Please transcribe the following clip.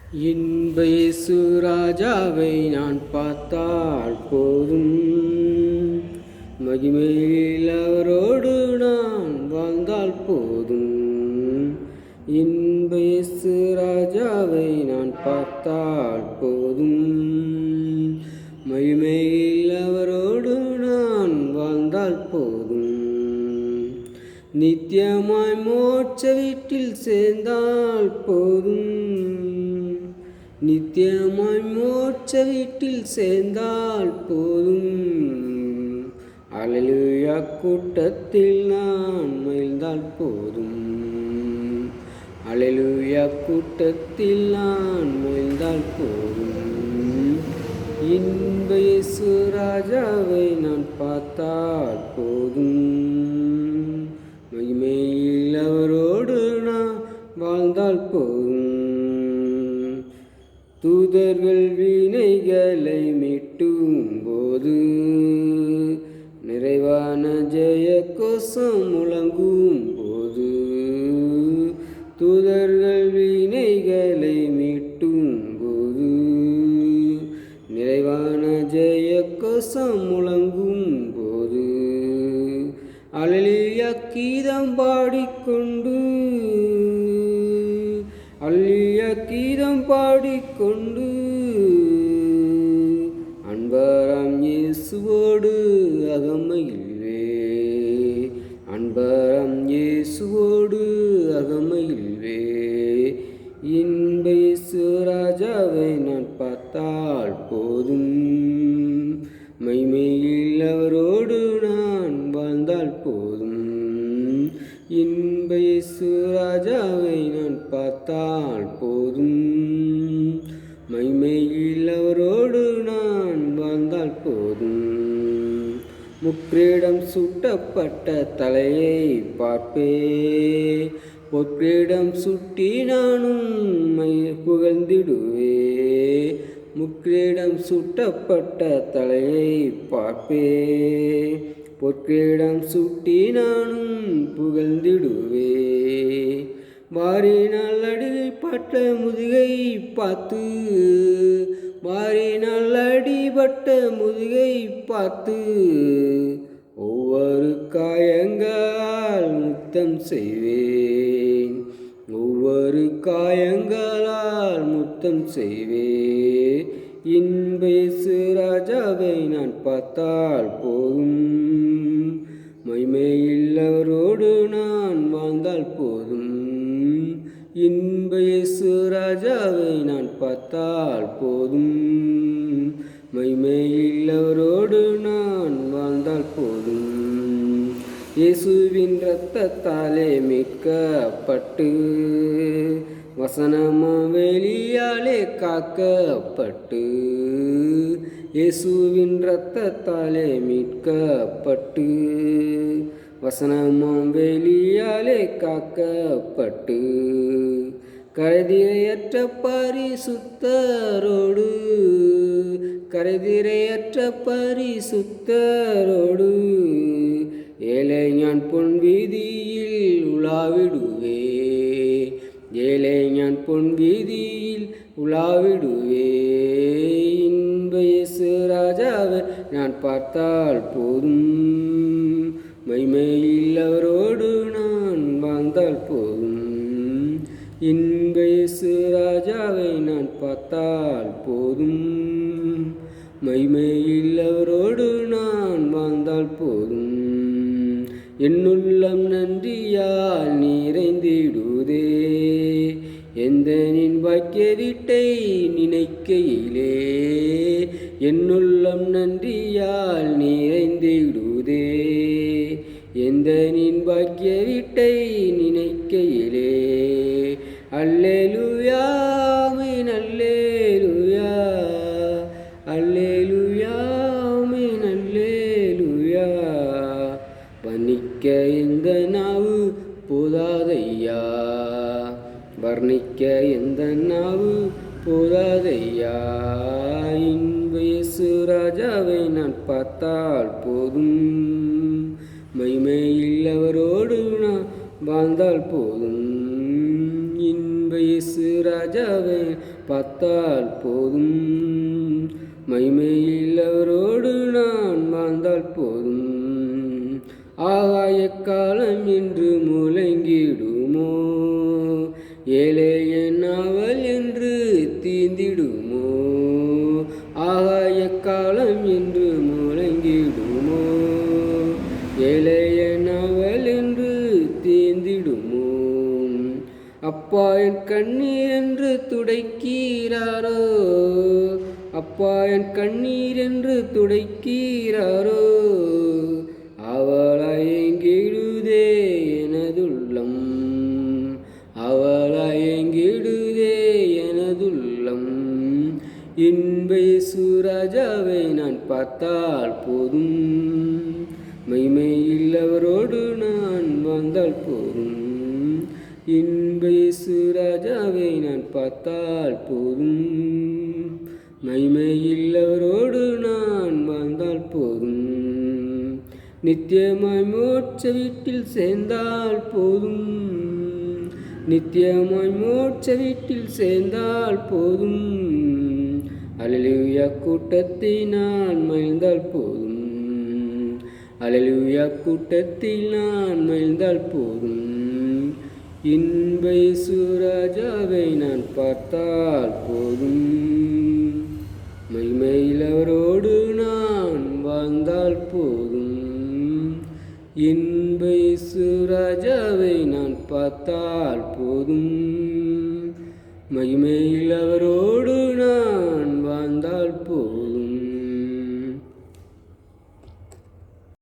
இன்ப இயேசு ராஜாவை நான் பார்த்தால் போதும், மகிமையில் அவரோடு நான் வாழ்ந்தால் போதும். இன்ப இயேசு ராஜாவை நான் பார்த்தால் போதும், மகிமையில் அவரோடு நான் வாழ்ந்தால் போதும். நித்தியமாய் மோட்ச வீட்டில் சேர்ந்தால் போதும், நித்தியமாய் மோட்ச வீட்டில் சேர்ந்தால் போதும். அல்லேலூயா கூட்டத்தில் நான் மகிழ்ந்தால் போதும், அல்லேலூயா கூட்டத்தில் நான் மகிழ்ந்தால் போதும். இன்ப இயேசு ராஜாவை நான் பார்த்தால் போதும், மகிமையில் அவரோடு நான் வாழ்ந்தால் போதும். தூதர்கள் வீணைகளை மீட்டும் போது, நிறைவான ஜெய கோஷம் முழங்கும் போது, தூதர்கள் வீணைகளை மீட்டும் போது, நிறைவான ஜெய கோஷம் முழங்கும் போது, அல்லேலூயா கீதம் பாடிக்கொண்டு, அல்லேலூயா கீதம் பாடிக்கொண்டு, அன்பராம் இயேசுவோடு அகமகிழ்வே, அன்பராம் இயேசுவோடு அகமகிழ்வே. இன்ப இயேசு ராஜாவை நான் பார்த்தால் போதும், மகிமையில் அவரோடு நான் வாழ்ந்தால் போதும். இன்ப இயேசு ராஜாவை நான் பார்த்தால் போதும், மகிமையில் அவரோடு நான் வாழ்ந்தால் போதும். முக்கிரீடம் சூட்டப்பட்ட தலையை பார்ப்பே, பொற்கிரீடம் சுட்டி நானும் புகழ்ந்திடுவே. முக்கிரீடம் சூட்டப்பட்ட தலையை பார்ப்பே, பொற்கிரீடம் சுட்டி நானும் புகழ்ந்திடுவே. வாரினால் அடிபட்ட முதுகை பார்த்து, வாரினால் அடிபட்ட முதுகை பார்த்து, ஒவ்வொரு காயங்களால் முத்தம் செய்வேன், ஒவ்வொரு காயங்களால் முத்தம் செய்வேன். இன்ப இயேசு ராஜாவை நான் பார்த்தால் போதும், மகிமையில் அவரோடு நான் வாழ்ந்தால் போதும். இன்ப இயேசு ராஜாவை நான் பார்த்தால் போதும், மகிமையில் அவரோடு நான் வாழ்ந்தால் போதும். இயேசுவின் இரத்தத்தாலே மீட்கப்பட்டு, வசனமா வெளியாலே காக்கப்பட்டு, இயேசுவின் இரத்தத்தாலே மீட்கப்பட்டு, வசனமாம் வெளியாலே காக்கப்பட்டு, கரைதிரையற்ற பரிசுத்தரோடு, கரைதிரையற்ற பரிசுத்தரோடு, ஏழை ஞான் பொன் வீதியில் உலாவிடுவே, ஏழை ஞான் பொன் வீதியில் உலாவிடுவே. இன்ப இயேசு ராஜாவை நான் பார்த்தால் போதும், மகிமையில் அவரோடு நான் வாழ்ந்தால் போதும். இன்ப இயேசு ராஜாவை நான் பார்த்தால் போதும், மகிமையில் அவரோடு நான் வாழ்ந்தால் போதும். என்னுள்ளம் நன்றியால் நிறைந்திடுதே, எந்தனின் பாக்கிய வீட்டை நினைக்கையிலே, என்னுள்ளம் நன்றியால் நிறைந்திடுதே, எந்தனின் பாக்கிய வீட்டை நினைக்கையிலே. அல்லேலூயா ஆமென் அல்லேலூயா, அல்லேலூயா ஆமென் அல்லேலூயா. வர்ணிக்க எந்த நாவு போதாதையா, வர்ணிக்க எந்த நாவு போதாதையா. இன்ப இயேசு ராஜாவை நான் பார்த்தால் போதும், மகிமையில் அவரோடு நான் வாழ்ந்தால் போதும். இன்ப இயேசு ராஜாவை பார்த்தால் போதும். மகிமையில் அவரோடு நான் வாழ்ந்தால் போதும். ஆகாய காலம் என்று முழங்கிடுமோ, ஏழையன் அவள் என்று தீந்திடுமோ. ஆகாய காலம் என்று முழங்கிடுமோ, ஏழையன் அவள் என்று தீந்திடுமோ. அப்பா என் கண்ணீர் என்று துடைக்கிறாரோ, அப்பா என் கண்ணீர் என்று துடைக்கிறாரோ. அவளாய் எங்கிடுதே எனதுள்ளம், அவளாய் எங்கிடுதே எனதுள்ளம். இன்ப இயேசு ராஜாவை நான் பார்த்தால் போதும். மகிமையில் அவரோடு நான் வாழ்ந்தால் போதும். இன்ப இயேசு ராஜாவை நான் பார்த்தால் போதும். மகிமையில் அவரோடு நான் வாழ்ந்தால் போதும். நித்தியமாய் மோட்ச வீட்டில் சேர்ந்தால் போதும். நித்தியமாய் மோட்ச வீட்டில் சேர்ந்தால் போதும். அல்லேலூயா கூட்டத்தில் நான் மகிழ்ந்தால் போதும். அல்லேலூயா கூட்டத்தில் நான் மகிழ்ந்தால் போதும். இன்ப இயேசு ராஜாவை நான் பார்த்தால் போதும். மகிமையில் அவரோடு நான் வாழ்ந்தால் போதும். இன்ப இயேசு ராஜாவை நான் பார்த்தால் போதும். மகிமையில் அவரோடு